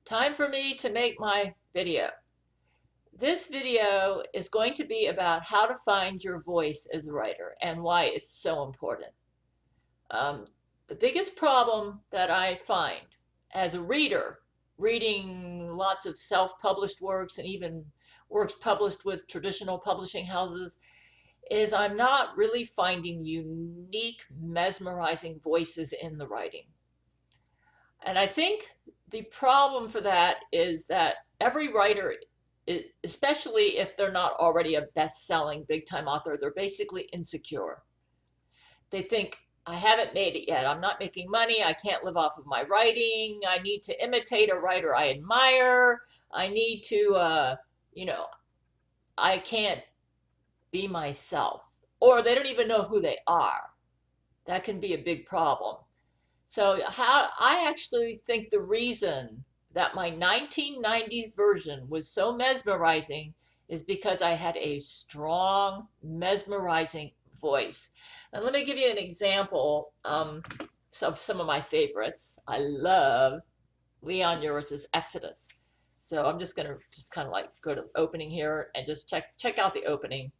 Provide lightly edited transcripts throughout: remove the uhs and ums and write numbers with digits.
Time for me to make my video. This video is going to be about how to find your voice as a writer and why it's so important. Um, the biggest problem that I find as a reader, reading lots of self-published works and even works published with traditional publishing houses, is I'm not really finding unique, mesmerizing voices in the writing. And I think the problem for that is that every writer, especially if they're not already a best-selling big-time author, they're basically insecure. They think, I haven't made it yet. I'm not making money. I can't live off of my writing. I need to imitate a writer I admire. I need to, I can't be myself. Or they don't even know who they are. That can be a big problem. So how I actually think the reason that my 1990s version was so mesmerizing is because I had a strong, mesmerizing voice. And let me give you an example of some of my favorites. I love Leon Uris's Exodus. So I'm just gonna kind of like go to the opening here and just check out the opening.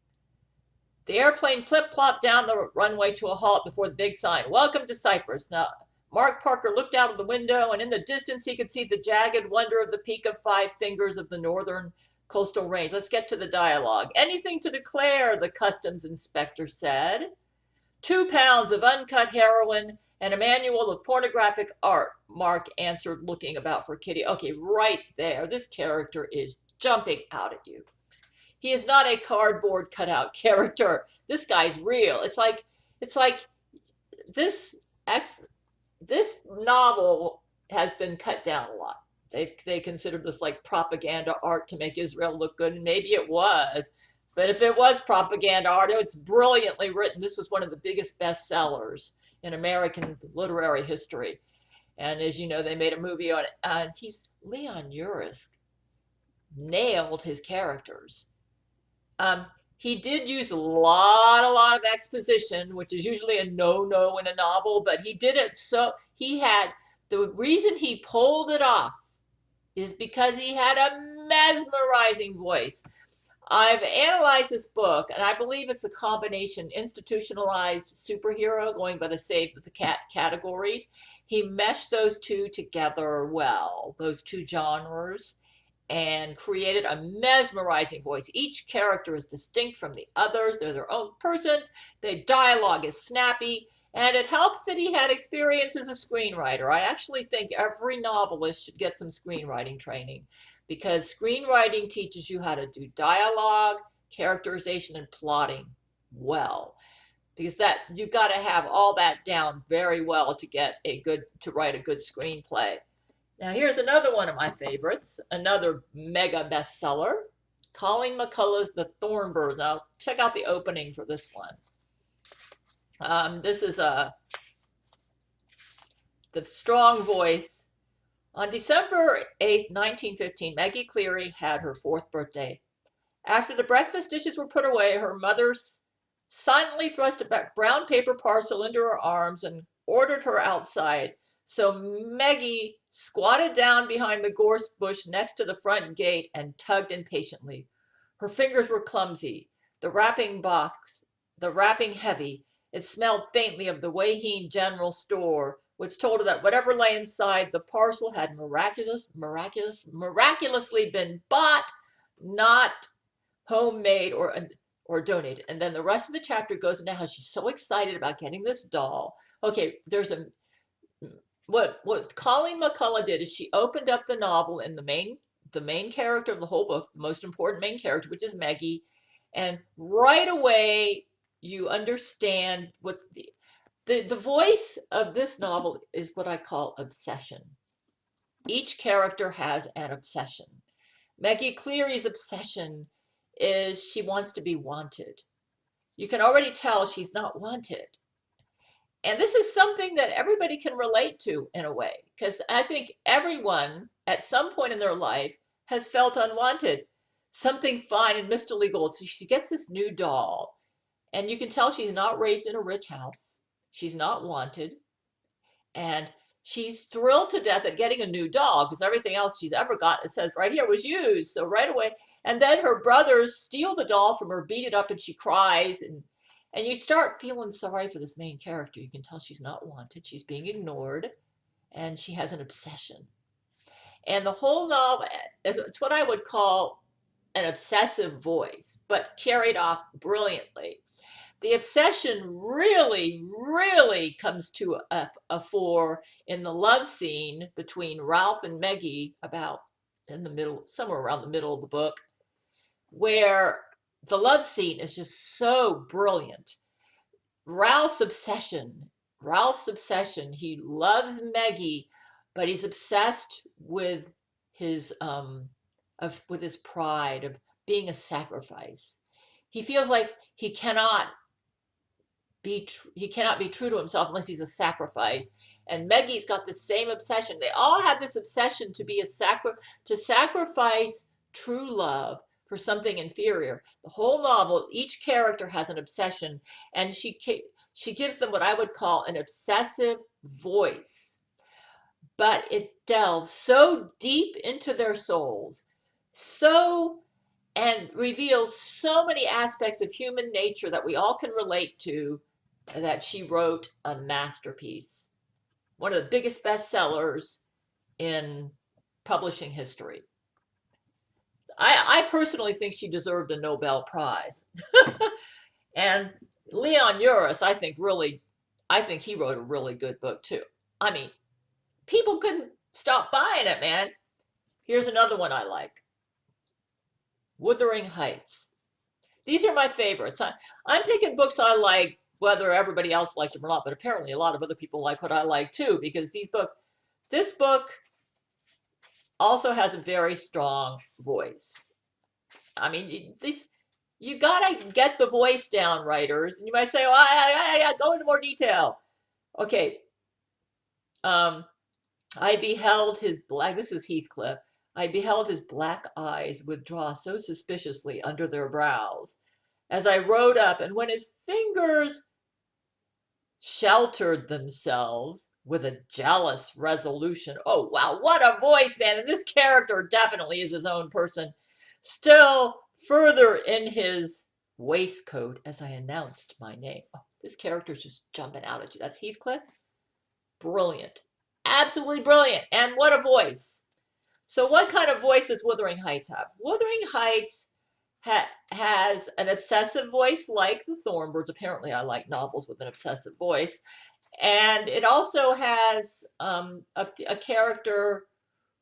The airplane flip-plopped down the runway to a halt before the big sign, "Welcome to Cyprus." Now, Mark Parker looked out of the window, and in the distance he could see the jagged wonder of the peak of 5 fingers of the northern coastal range. Let's get to the dialogue. "Anything to declare," the customs inspector said. "2 pounds of uncut heroin and a manual of pornographic art," Mark answered, looking about for Kitty. Okay, right there. This character is jumping out at you. He is not a cardboard cutout character. This guy's real. It's like this this novel has been cut down a lot. They considered this like propaganda art to make Israel look good, and maybe it was. But if it was propaganda art, it's brilliantly written. This was one of the biggest bestsellers in American literary history. And as you know, they made a movie on it. And Leon Uris nailed his characters. He did use a lot of exposition, which is usually a no-no in a novel, but he did it so the reason he pulled it off is because he had a mesmerizing voice. I've analyzed this book, and I believe it's a combination institutionalized superhero going by the Save the Cat categories. He meshed those two together well, those two genres, and created a mesmerizing voice. Each character is distinct from the others. They're their own persons. The dialogue is snappy, and it helps that he had experience as a screenwriter. I actually think every novelist should get some screenwriting training because screenwriting teaches you how to do dialogue, characterization, and plotting well. Because that you've got to have all that down very well to write a good screenplay. Now here's another one of my favorites, another mega bestseller, Colleen McCullough's The Thornbirds. Now check out the opening for this one. This is the strong voice. On December 8th, 1915, Maggie Cleary had her 4th birthday. After the breakfast dishes were put away, her mother silently thrust a brown paper parcel into her arms and ordered her outside. So Maggie squatted down behind the gorse bush next to the front gate and tugged impatiently. Her fingers were clumsy, the wrapping heavy. It smelled faintly of the Wahine General Store, which told her that whatever lay inside the parcel had miraculously been bought, not homemade or donated. And then the rest of the chapter goes into how she's so excited about getting this doll. Okay, what Colleen McCullough did is she opened up the novel in the main character of the whole book, the most important main character, which is Maggie, and right away you understand what the voice of this novel is what I call obsession. Each character has an obsession. Maggie Cleary's obsession is she wants to be wanted. You can already tell she's not wanted. And this is something that everybody can relate to in a way, because I think everyone at some point in their life has felt unwanted. Something fine and Mr. Gold. So she gets this new doll, and you can tell she's not raised in a rich house. She's not wanted. And She's thrilled to death at getting a new doll because everything else she's ever got, it says right here, was used. So right away, and then her brothers steal the doll from her, beat it up, and she cries. And you start feeling sorry for this main character. You can tell she's not wanted. She's being ignored, and she has an obsession. And the whole novel, it's what I would call an obsessive voice, but carried off brilliantly. The obsession really comes to a fore in the love scene between Ralph and Meggie, about in the middle, somewhere around the middle of the book, where the love scene is just so brilliant. Ralph's obsession, he loves Meggie, but he's obsessed with his with his pride of being a sacrifice. He feels like he cannot be true to himself unless he's a sacrifice. And Maggie's got the same obsession. They all have this obsession to be to sacrifice true love for something inferior. The whole novel, each character has an obsession, and she gives them what I would call an obsessive voice. But it delves so deep into their souls, and reveals so many aspects of human nature that we all can relate to, that she wrote a masterpiece. One of the biggest bestsellers in publishing history. I personally think she deserved a Nobel Prize. And Leon Uris, I think he wrote a really good book too. I mean, people couldn't stop buying it, man. Here's another one I like. Wuthering Heights. These are my favorites. I'm picking books I like, whether everybody else liked them or not, but apparently a lot of other people like what I like too, because this book also has a very strong voice. I mean, you gotta get the voice down, writers. And you might say, "Oh, I go into more detail." Okay. I beheld his black. This is Heathcliff. I beheld his black eyes withdraw so suspiciously under their brows, as I rode up, and when his fingers sheltered themselves with a jealous resolution. Oh, wow, what a voice, man. And this character definitely is his own person. Still further in his waistcoat as I announced my name. Oh, this character's just jumping out at you. That's Heathcliff. Brilliant. Absolutely brilliant. And what a voice. So what kind of voice does Wuthering Heights have? Wuthering Heights has an obsessive voice like the Thornbirds. Apparently I like novels with an obsessive voice. And it also has a character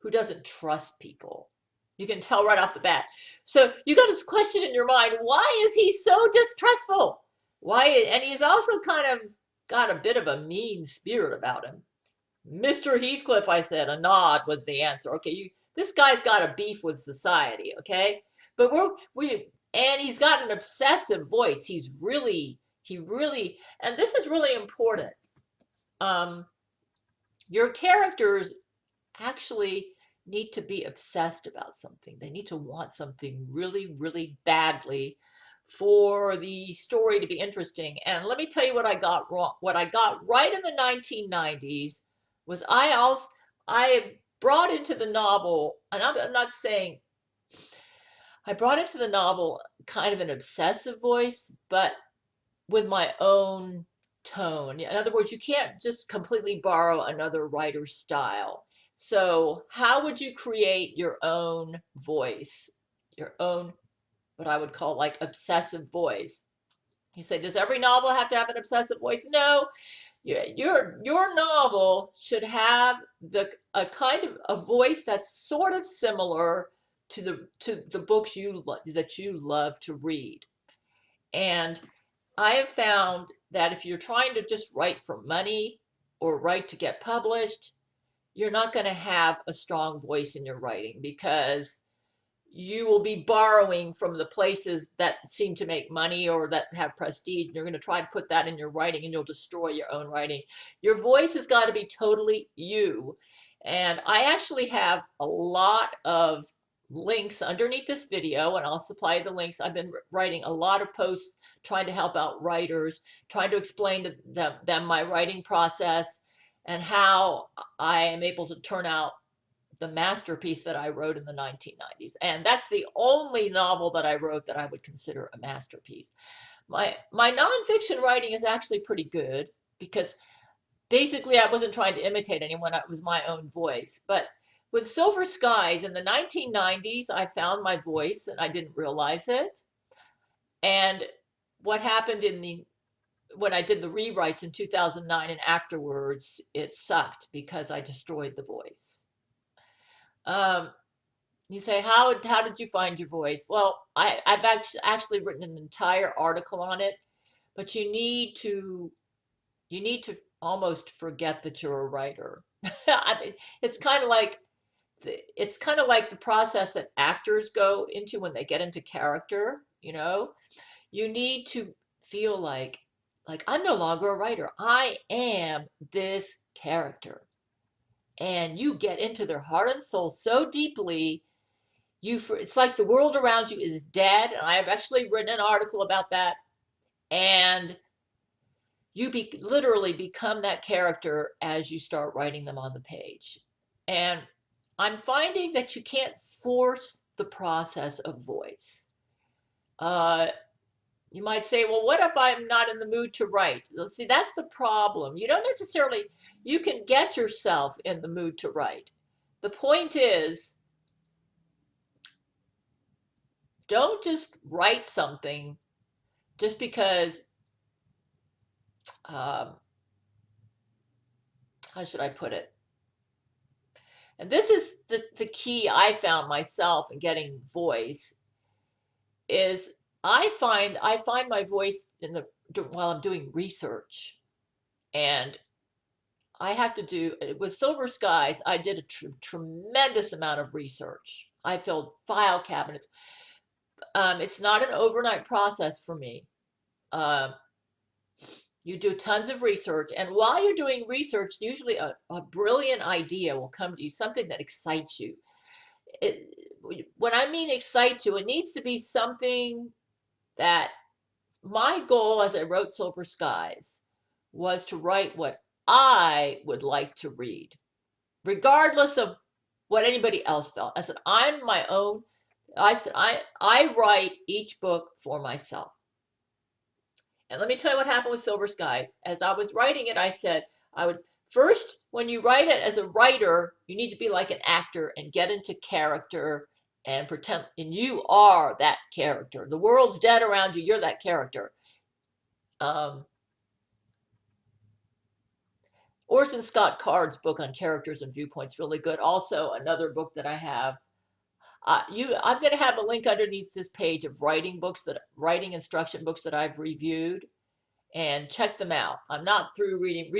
who doesn't trust people. You can tell right off the bat. So you got this question in your mind, why is he so distrustful? And he's also kind of got a bit of a mean spirit about him. Mr. Heathcliff, I said. A nod was the answer. Okay, this guy's got a beef with society, okay? But and he's got an obsessive voice. He really, and this is really important. Your characters actually need to be obsessed about something. They need to want something really badly for the story to be interesting. And let me tell you what I got wrong. What I got right in the 1990s was I brought into the novel, and I'm not saying, I brought into the novel kind of an obsessive voice, but with my own tone. In other words, you can't just completely borrow another writer's style. So how would you create your own voice, your own, what I would call like obsessive voice? You say, does every novel have to have an obsessive voice? No. Your novel should have a kind of a voice that's sort of similar to the books that you love to read. And I have found that if you're trying to just write for money or write to get published, you're not going to have a strong voice in your writing, because you will be borrowing from the places that seem to make money or that have prestige. You're going to try to put that in your writing, and you'll destroy your own writing. Your voice has got to be totally you. And I actually have a lot of links underneath this video, and I'll supply the links. I've been writing a lot of posts trying to help out writers, trying to explain to them my writing process. and how I am able to turn out the masterpiece that I wrote in the 1990s. And that's the only novel that I wrote that I would consider a masterpiece. My nonfiction writing is actually pretty good because basically I wasn't trying to imitate anyone, it was my own voice. But with Silver Skies in the 1990s, I found my voice and I didn't realize it. And what happened when I did the rewrites in 2009 and afterwards, it sucked because I destroyed the voice. Um, you say, how did you find your voice? Well, I've actually written an entire article on it, but you need to almost forget that you're a writer. I mean, it's kind of like the process that actors go into when they get into character, you know? You need to feel like I'm no longer a writer. I am this character. And you get into their heart and soul so deeply, it's like the world around you is dead. And I have actually written an article about that. And you literally become that character as you start writing them on the page. And I'm finding that you can't force the process of voice. You might say, well, what if I'm not in the mood to write? Well, see, that's the problem. You don't necessarily, you can get yourself in the mood to write. The point is, don't just write something just because, how should I put it? And this is the key I found myself in getting voice is I find my voice while I'm doing research. And I have to do, with Silver Skies, I did a tremendous amount of research. I filled file cabinets. It's not an overnight process for me. You do tons of research, and while you're doing research, usually a brilliant idea will come to you, something that excites you. When I mean excites you, it needs to be something that my goal as I wrote Silver Skies was to write what I would like to read, regardless of what anybody else felt. I said, I'm my own. I said, I write each book for myself. And let me tell you what happened with Silver Skies. As I was writing it, I said, I would first, when you write it as a writer, you need to be like an actor and get into character and pretend, and you are that character. The world's dead around you, you're that character. Orson Scott Card's book on characters and viewpoints really good. Also, another book that I have. I'm going to have a link underneath this page of writing instruction books that I've reviewed, and check them out. I'm not through reading.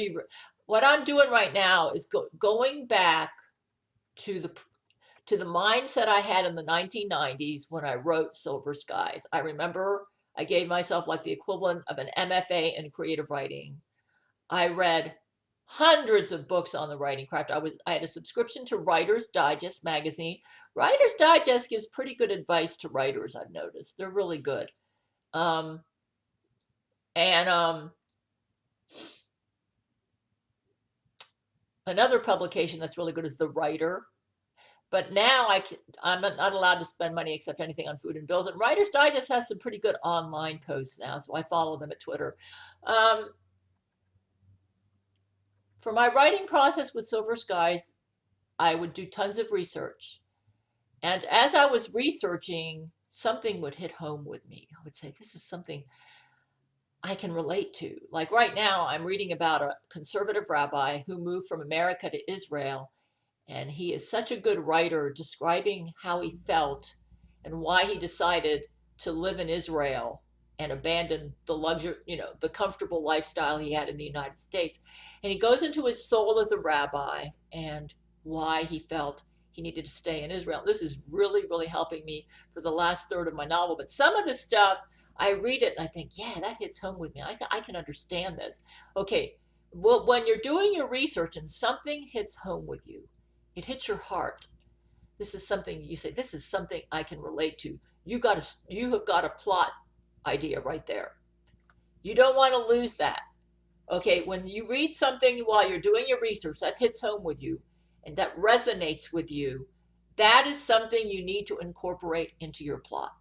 What I'm doing right now is going back to the mindset I had in the 1990s when I wrote Silver Skies. I remember I gave myself like the equivalent of an MFA in creative writing. I read hundreds of books on the writing craft. I had a subscription to Writer's Digest magazine. Writer's Digest gives pretty good advice to writers, I've noticed. They're really good. Another publication that's really good is The Writer. But now I'm not allowed to spend money except anything on food and bills. And Writer's Digest has some pretty good online posts now, so I follow them at Twitter. For my writing process with Silver Skies, I would do tons of research. And as I was researching, something would hit home with me. I would say, this is something I can relate to. Like right now, I'm reading about a conservative rabbi who moved from America to Israel. And he is such a good writer describing how he felt and why he decided to live in Israel and abandon the luxury, the comfortable lifestyle he had in the United States. And he goes into his soul as a rabbi and why he felt he needed to stay in Israel. This is really, really helping me for the last third of my novel. But some of the stuff, I read it and I think, yeah, that hits home with me. I can understand this. Okay, well, when you're doing your research and something hits home with you, it hits your heart. This is something you say, this is something I can relate to. You have got a plot idea right there. You don't want to lose that. Okay, when you read something while you're doing your research that hits home with you and that resonates with you, that is something you need to incorporate into your plot.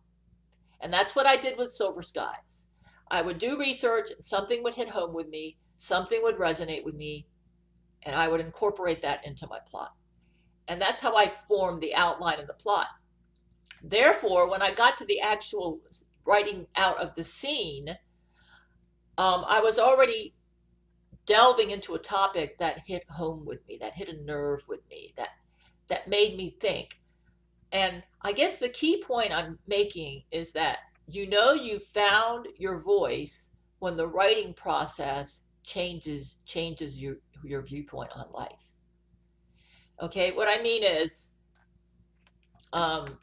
And that's what I did with Silver Skies. I would do research, and something would hit home with me, something would resonate with me, and I would incorporate that into my plot. And that's how I formed the outline of the plot. Therefore, when I got to the actual writing out of the scene, I was already delving into a topic that hit home with me, that hit a nerve with me, that made me think. And I guess the key point I'm making is that you found your voice when the writing process changes your viewpoint on life. Okay, what I mean is, um,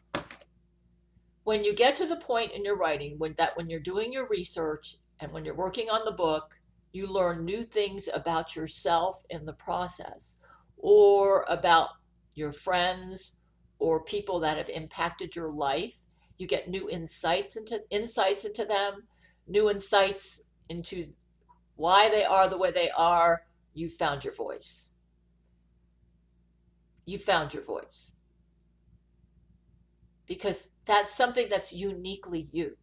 when you get to the point in your writing when you're doing your research and when you're working on the book, you learn new things about yourself in the process, or about your friends or people that have impacted your life. You get new insights into them, new insights into why they are the way they are. You found your voice. You found your voice because that's something that's uniquely you.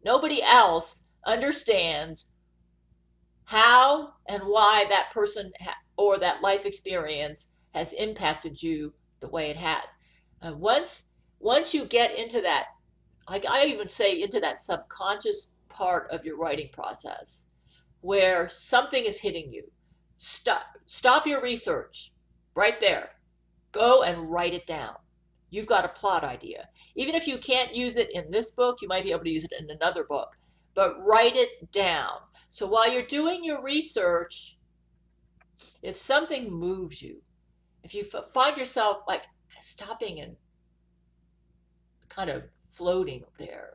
Nobody else understands how and why that person or that life experience has impacted you the way it has. And once you get into that, like I even say, into that subconscious part of your writing process, where something is hitting you, stop your research right there. Go and write it down. You've got a plot idea. Even if you can't use it in this book, you might be able to use it in another book, but write it down. So while you're doing your research, if something moves you, if you find yourself like stopping and kind of floating there,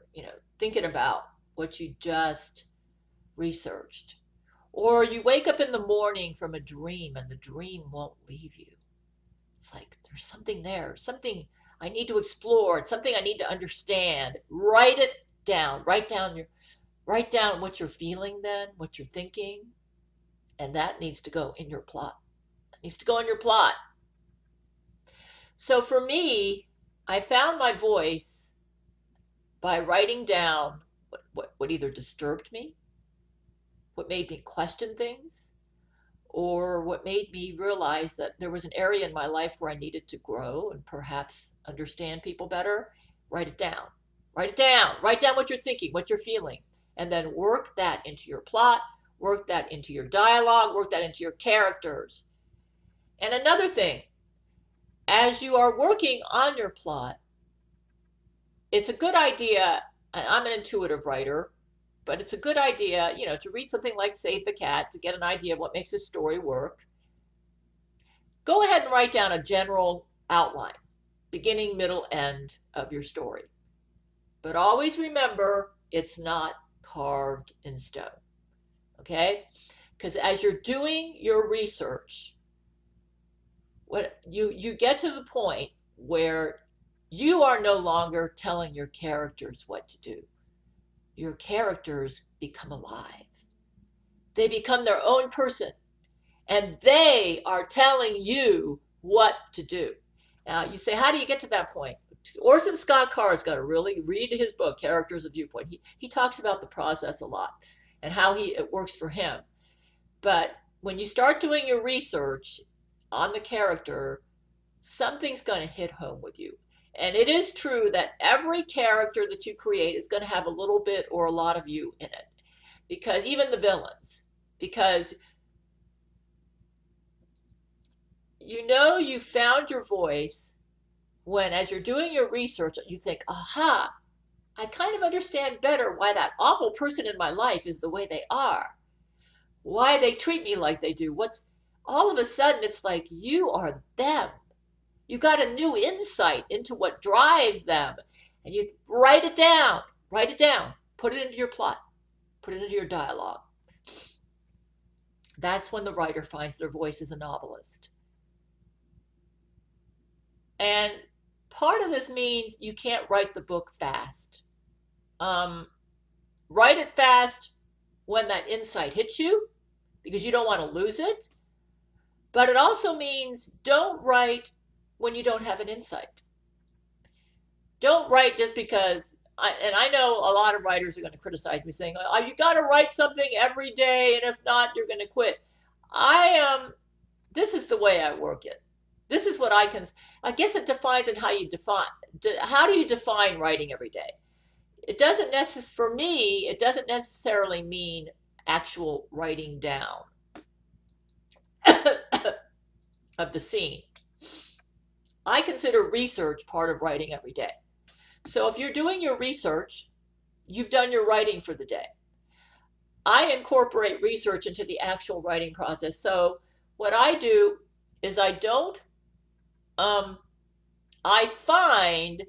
thinking about what you just researched, or you wake up in the morning from a dream and the dream won't leave you. It's like there's something there, something I need to explore, something I need to understand. Write it down. Write down what you're feeling then, what you're thinking, and that needs to go in your plot. That needs to go in your plot. So for me, I found my voice by writing down what either disturbed me, what made me question things, or what made me realize that there was an area in my life where I needed to grow and perhaps understand people better. Write it down. Write it down. Write down what you're thinking, what you're feeling, and then work that into your plot, work that into your dialogue, work that into your characters. And another thing, as you are working on your plot, it's a good idea, and I'm an intuitive writer, but it's a good idea, to read something like Save the Cat to get an idea of what makes a story work. Go ahead and write down a general outline, beginning, middle, end of your story. But always remember, it's not carved in stone, okay? Because as you're doing your research, what you get to the point where you are no longer telling your characters what to do. Your characters become alive. They become their own person, and they are telling you what to do. Now, you say, how do you get to that point? Orson Scott Card's got to really read his book, Characters of Viewpoint. He talks about the process a lot and how it works for him. But when you start doing your research on the character, something's going to hit home with you. And it is true that every character that you create is going to have a little bit or a lot of you in it. Because even the villains, because you found your voice when, as you're doing your research, you think, aha, I kind of understand better why that awful person in my life is the way they are, why they treat me like they do. All of a sudden, it's like you are them. You got a new insight into what drives them, and you write it down, put it into your plot, put it into your dialogue. That's when the writer finds their voice as a novelist. And part of this means you can't write the book fast. Write it fast when that insight hits you, because you don't want to lose it. But it also means don't write when you don't have an insight. Don't write just because, and I know a lot of writers are going to criticize me saying, oh, you got to write something every day, and if not, you're going to quit. This is the way I work it. This is what I guess it defines it how you define, how do you define writing every day? It doesn't for me, it doesn't necessarily mean actual writing down of the scene. I consider research part of writing every day. So if you're doing your research, you've done your writing for the day. I incorporate research into the actual writing process. So what I do is I find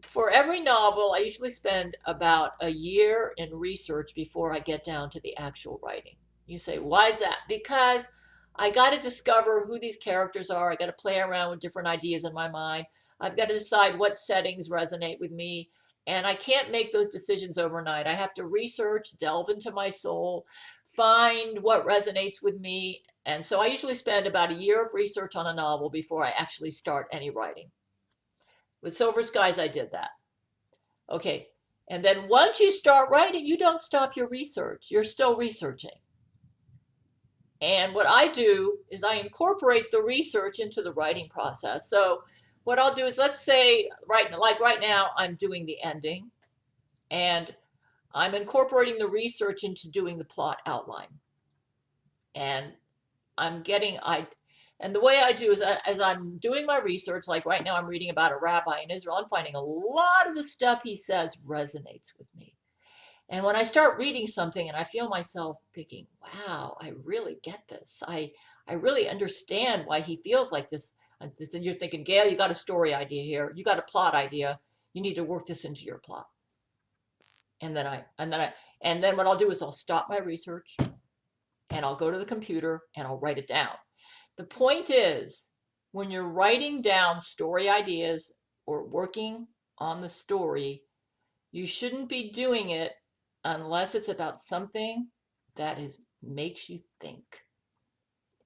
for every novel, I usually spend about a year in research before I get down to the actual writing. You say, why is that? Because I got to discover who these characters are. I got to play around with different ideas in my mind. I've got to decide what settings resonate with me. And I can't make those decisions overnight. I have to research, delve into my soul, find what resonates with me. And so I usually spend about a year of research on a novel before I actually start any writing. With Silver Skies, I did that. Okay. And then once you start writing, you don't stop your research. You're still researching. And what I do is I incorporate the research into the writing process. So what I'll do is, let's say right now, I'm doing the ending and I'm incorporating the research into doing the plot outline. And and the way I do is, as I'm doing my research, like right now I'm reading about a rabbi in Israel, I'm finding a lot of the stuff he says resonates with me. And when I start reading something and I feel myself thinking, wow, I really get this. I really understand why he feels like this. And you're thinking, Gail, you got a story idea here. You got a plot idea. You need to work this into your plot. And then what I'll do is I'll stop my research and I'll go to the computer and I'll write it down. The point is, when you're writing down story ideas or working on the story, you shouldn't be doing it unless it's about something that makes you think.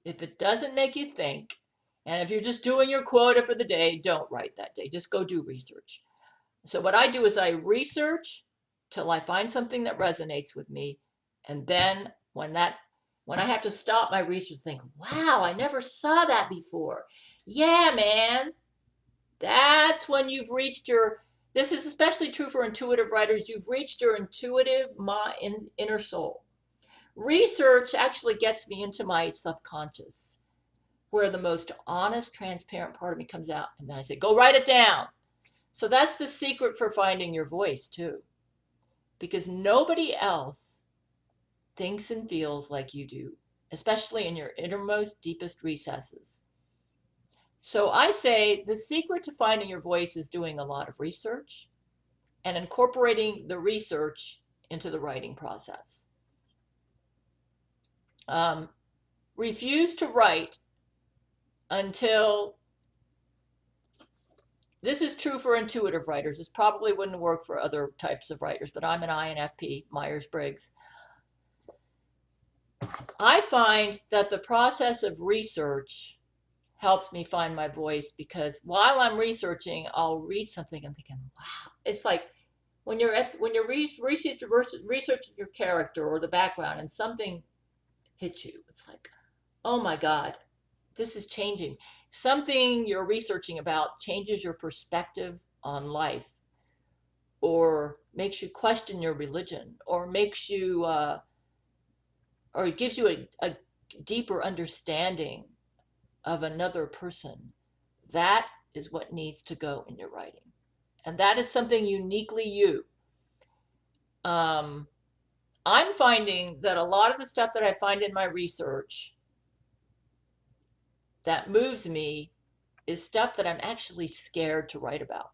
If it doesn't make you think, and if you're just doing your quota for the day, don't write that day. Just go do research. So what I do is I research till I find something that resonates with me. And then when I have to stop my research, think, wow, I never saw that before. Yeah, man. That's when you've reached this is especially true for intuitive writers. You've reached your intuitive inner soul. Research actually gets me into my subconscious, where the most honest, transparent part of me comes out. And then I say, go write it down. So that's the secret for finding your voice too. Because nobody else thinks and feels like you do, especially in your innermost, deepest recesses. So I say the secret to finding your voice is doing a lot of research and incorporating the research into the writing process. Refuse to write until, this is true for intuitive writers. This probably wouldn't work for other types of writers, but I'm an INFP, Myers-Briggs. I find that the process of research helps me find my voice, because while I'm researching, I'll read something and thinking, wow. It's like when you're researching your character or the background and something hits you. It's like, oh my God, this is changing. Something you're researching about changes your perspective on life, or makes you question your religion, or makes you, or it gives you a deeper understanding of another person. That is what needs to go in your writing. And that is something uniquely you. I'm finding that a lot of the stuff that I find in my research that moves me is stuff that I'm actually scared to write about.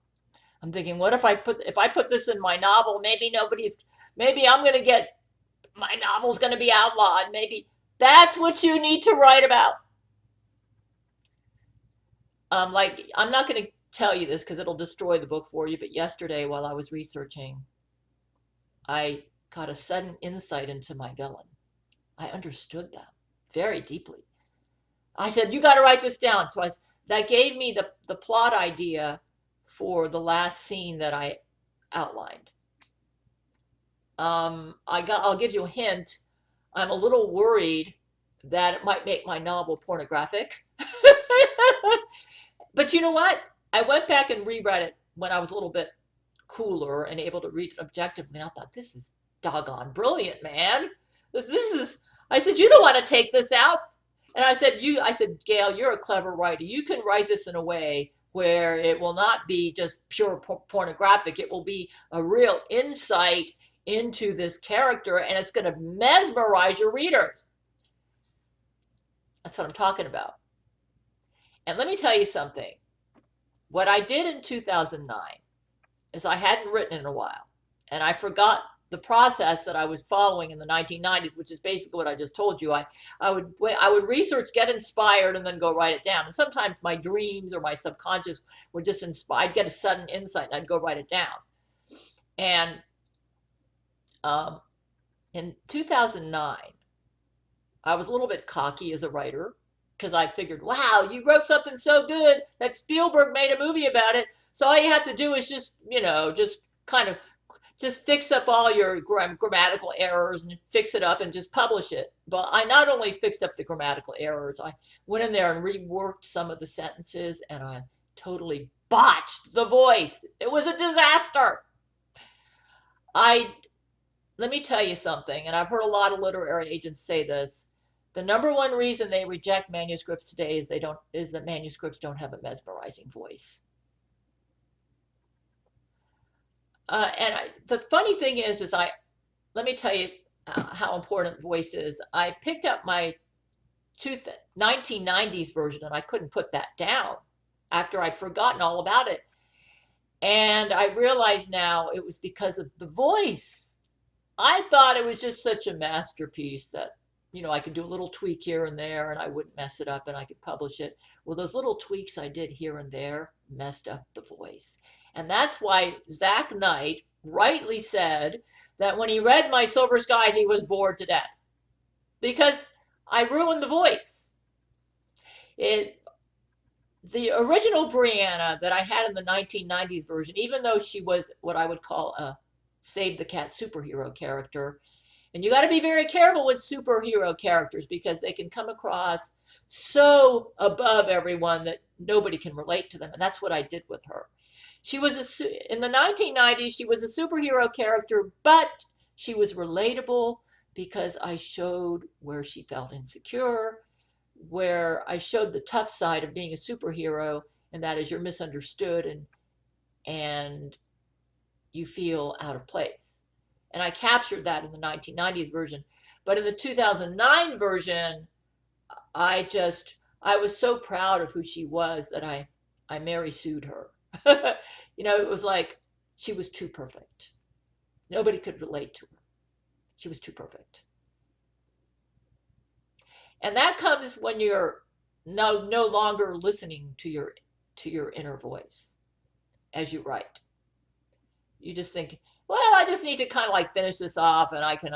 I'm thinking, what if I put this in my novel, maybe I'm going to get, my novel's going to be outlawed. Maybe that's what you need to write about. I'm not going to tell you this because it'll destroy the book for you, but yesterday while I was researching, I got a sudden insight into my villain. I understood them very deeply. I said, you got to write this down. So that gave me the plot idea for the last scene that I outlined. I'll give you a hint. I'm a little worried that it might make my novel pornographic. But you know what? I went back and reread it when I was a little bit cooler and able to read it objectively. And I thought, this is doggone brilliant, man. This is, I said, you don't want to take this out. And I said, Gail, you're a clever writer. You can write this in a way where it will not be just pure pornographic. It will be a real insight into this character, and it's going to mesmerize your readers. That's what I'm talking about. And let me tell you something. What I did in 2009 is I hadn't written in a while, and I forgot the process that I was following in the 1990s, which is basically what I just told you. I would research, get inspired, and then go write it down. And sometimes my dreams or my subconscious would just inspire. I'd get a sudden insight, and I'd go write it down. And in 2009, I was a little bit cocky as a writer because I figured, wow, you wrote something so good that Spielberg made a movie about it. So all you have to do is just, just fix up all your grammatical errors and fix it up and just publish it. But I not only fixed up the grammatical errors, I went in there and reworked some of the sentences, and I totally botched the voice. It was a disaster. Let me tell you something, and I've heard a lot of literary agents say this. The number one reason they reject manuscripts today is that manuscripts don't have a mesmerizing voice. The funny thing is let me tell you how important voice is. I picked up my 1990s version, and I couldn't put that down after I'd forgotten all about it. And I realize now it was because of the voice. I thought it was just such a masterpiece that, I could do a little tweak here and there and I wouldn't mess it up and I could publish it. Well, those little tweaks I did here and there messed up the voice. And that's why Zach Knight rightly said that when he read My Silver Skies, he was bored to death because I ruined the voice. The original Brianna that I had in the 1990s version, even though she was what I would call a Save the Cat superhero character, and you got to be very careful with superhero characters because they can come across so above everyone that nobody can relate to them, and that's what I did with her. She was in the 1990s, she was a superhero character, but she was relatable because I showed where she felt insecure, where I showed the tough side of being a superhero, and that is you're misunderstood and you feel out of place. And I captured that in the 1990s version. But in the 2009 version, I was so proud of who she was that I Mary sued her. It was like she was too perfect. Nobody could relate to her. She was too perfect. And that comes when you're no longer listening to your inner voice as you write. You just think, well, I just need to kind of like finish this off and I can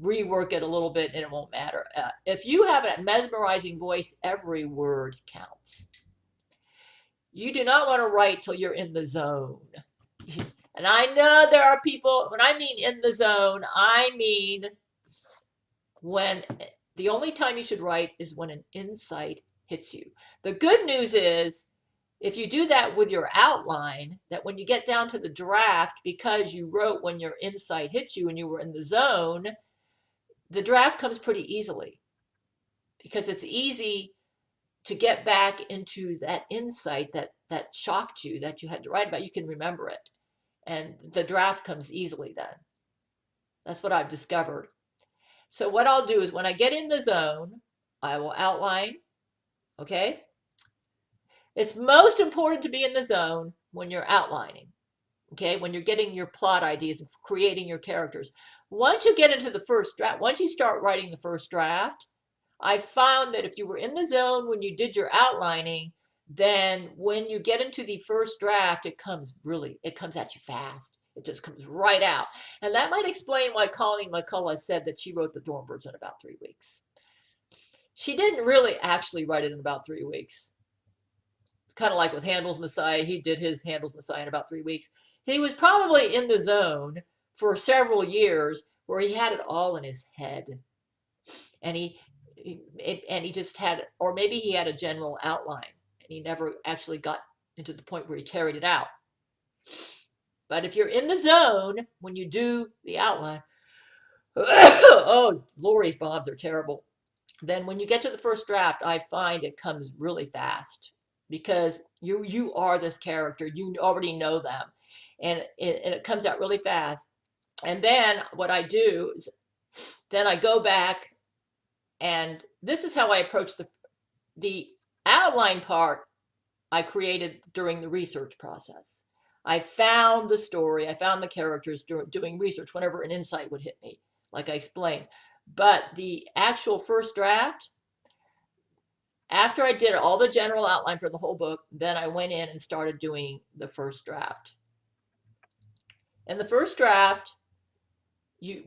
rework it a little bit and it won't matter. If you have a mesmerizing voice, every word counts. You do not want to write till you're in the zone. And I know there are people, when I mean in the zone, I mean when the only time you should write is when an insight hits you. The good news is, if you do that with your outline, that when you get down to the draft, because you wrote when your insight hits you and you were in the zone, the draft comes pretty easily because it's easy to get back into that insight that shocked you, that you had to write about. You can remember it. And the draft comes easily then. That's what I've discovered. So what I'll do is when I get in the zone, I will outline, okay? It's most important to be in the zone when you're outlining, okay? When you're getting your plot ideas and creating your characters. Once you get into the first draft, once you start writing the first draft, I found that if you were in the zone when you did your outlining, then when you get into the first draft, it comes at you fast. It just comes right out. And that might explain why Colleen McCullough said that she wrote The Thornbirds in about 3 weeks. She didn't really actually write it in about 3 weeks. Kind of like with Handel's Messiah, he did his Handel's Messiah in about 3 weeks. He was probably in the zone for several years where he had it all in his head. And he just had, or maybe he had a general outline and he never actually got into the point where he carried it out. But if you're in the zone when you do the outline, oh, Lori's bobs are terrible. Then when you get to the first draft, I find it comes really fast because you are this character. You already know them. And it comes out really fast. And then what I do is then I go back, and this is how I approach the outline part I created during the research process. I found the story, I found the characters doing research whenever an insight would hit me, like I explained. But the actual first draft, after I did all the general outline for the whole book, then I went in and started doing the first draft. In the first draft,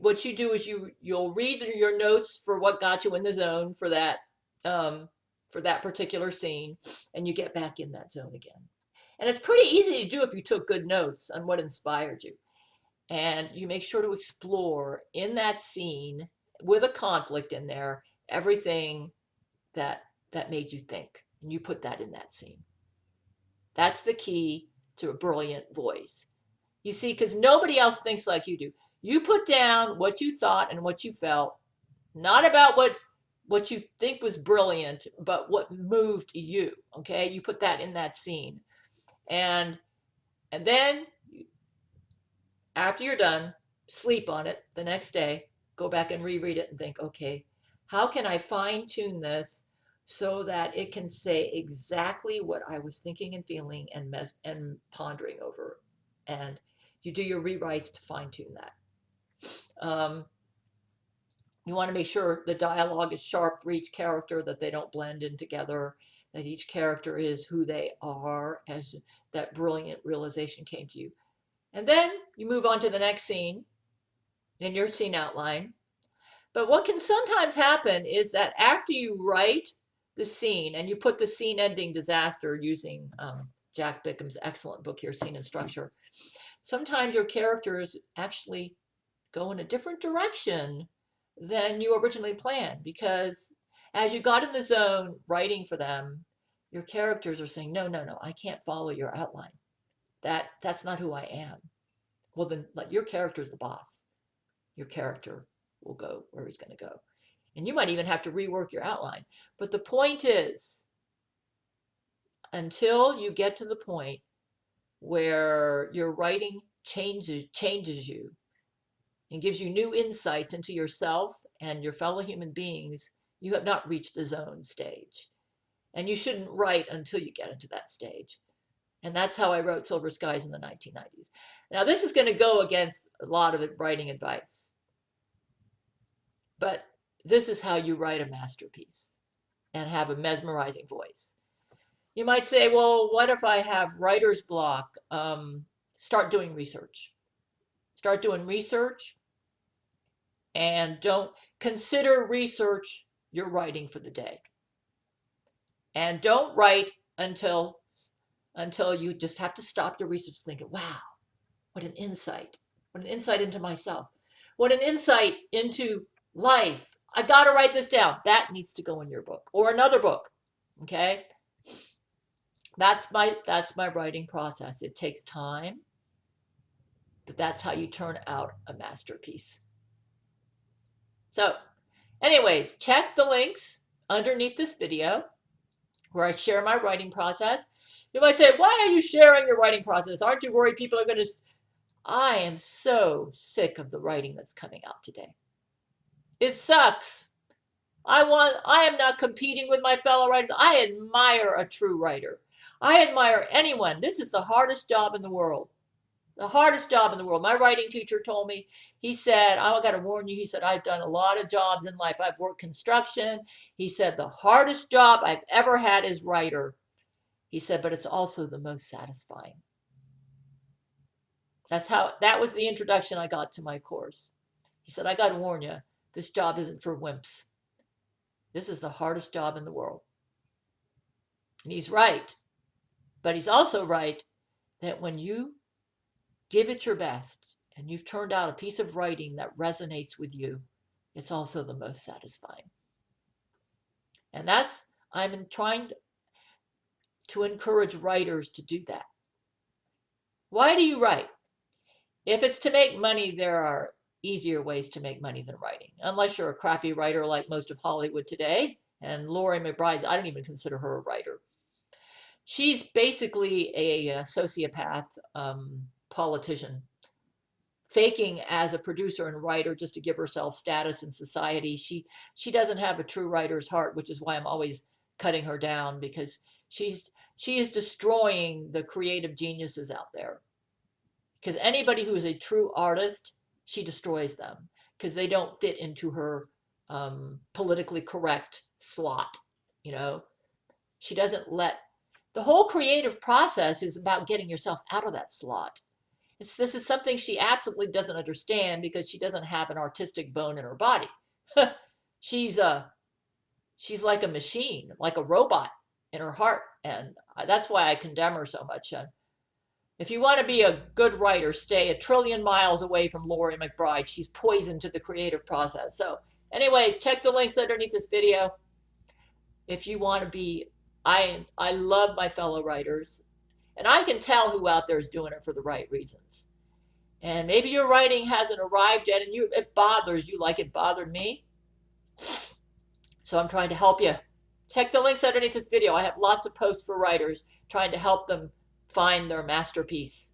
what you do is you'll read your notes for what got you in the zone for that particular scene, and you get back in that zone again. And it's pretty easy to do if you took good notes on what inspired you. And you make sure to explore in that scene with a conflict in there everything that made you think, and you put that in that scene. That's the key to a brilliant voice. You see, because nobody else thinks like you do. You put down what you thought and what you felt, not about what you think was brilliant, but what moved you, okay? You put that in that scene. And then after you're done, sleep on it the next day, go back and reread it and think, okay, how can I fine tune this so that it can say exactly what I was thinking and feeling and pondering over? And you do your rewrites to fine tune that. You want to make sure the dialogue is sharp for each character, that they don't blend in together, that each character is who they are as that brilliant realization came to you. And then you move on to the next scene in your scene outline. But what can sometimes happen is that after you write the scene and you put the scene ending disaster using Jack Bickham's excellent book here, Scene and Structure, sometimes your characters actually go in a different direction than you originally planned, because as you got in the zone writing for them, your characters are saying, no, I can't follow your outline. That's not who I am. Well, then let your character's the boss. Your character will go where he's going to go. And you might even have to rework your outline. But the point is, until you get to the point where your writing changes you and gives you new insights into yourself and your fellow human beings, you have not reached the zone stage. And you shouldn't write until you get into that stage. And that's how I wrote Silver Skies in the 1990s. Now, this is going to go against a lot of writing advice. But this is how you write a masterpiece and have a mesmerizing voice. You might say, well, what if I have writer's block? Start doing research. Start doing research, and don't consider research your writing for the day. And don't write until you just have to stop your research thinking, wow, what an insight. What an insight into myself. What an insight into life. I got to write this down. That needs to go in your book or another book. Okay? That's my writing process. It takes time, but that's how you turn out a masterpiece. So, anyways, check the links underneath this video where I share my writing process. You might say, why are you sharing your writing process? Aren't you worried people are going to... I am so sick of the writing that's coming out today. It sucks. I am not competing with my fellow writers. I admire a true writer. I admire anyone. This is the hardest job in the world. The hardest job in the world. My writing teacher told me, he said, I got to warn you, he said, I've done a lot of jobs in life. I've worked construction. He said, the hardest job I've ever had is writer. He said, but it's also the most satisfying. That was the introduction I got to my course. He said, I got to warn you, this job isn't for wimps. This is the hardest job in the world. And he's right. But he's also right that when you give it your best and you've turned out a piece of writing that resonates with you, it's also the most satisfying. And I'm trying to encourage writers to do that. Why do you write? If it's to make money, there are easier ways to make money than writing, unless you're a crappy writer like most of Hollywood today. And Laurie McBride, I don't even consider her a writer. She's basically a sociopath politician, faking as a producer and writer just to give herself status in society. She doesn't have a true writer's heart, which is why I'm always cutting her down, because she is destroying the creative geniuses out there. Because anybody who is a true artist, she destroys them because they don't fit into her politically correct slot. You know, she doesn't let the whole creative process is about getting yourself out of that slot. This is something she absolutely doesn't understand because she doesn't have an artistic bone in her body. she's like a machine, like a robot in her heart, and that's why I condemn her so much. If you want to be a good writer, stay a trillion miles away from Laurie McBride. She's poison to the creative process. So anyways, check the links underneath this video. If you want to be, I love my fellow writers, and I can tell who out there is doing it for the right reasons. And maybe your writing hasn't arrived yet and it bothers you like it bothered me. So I'm trying to help you. Check the links underneath this video. I have lots of posts for writers trying to help them find their masterpiece.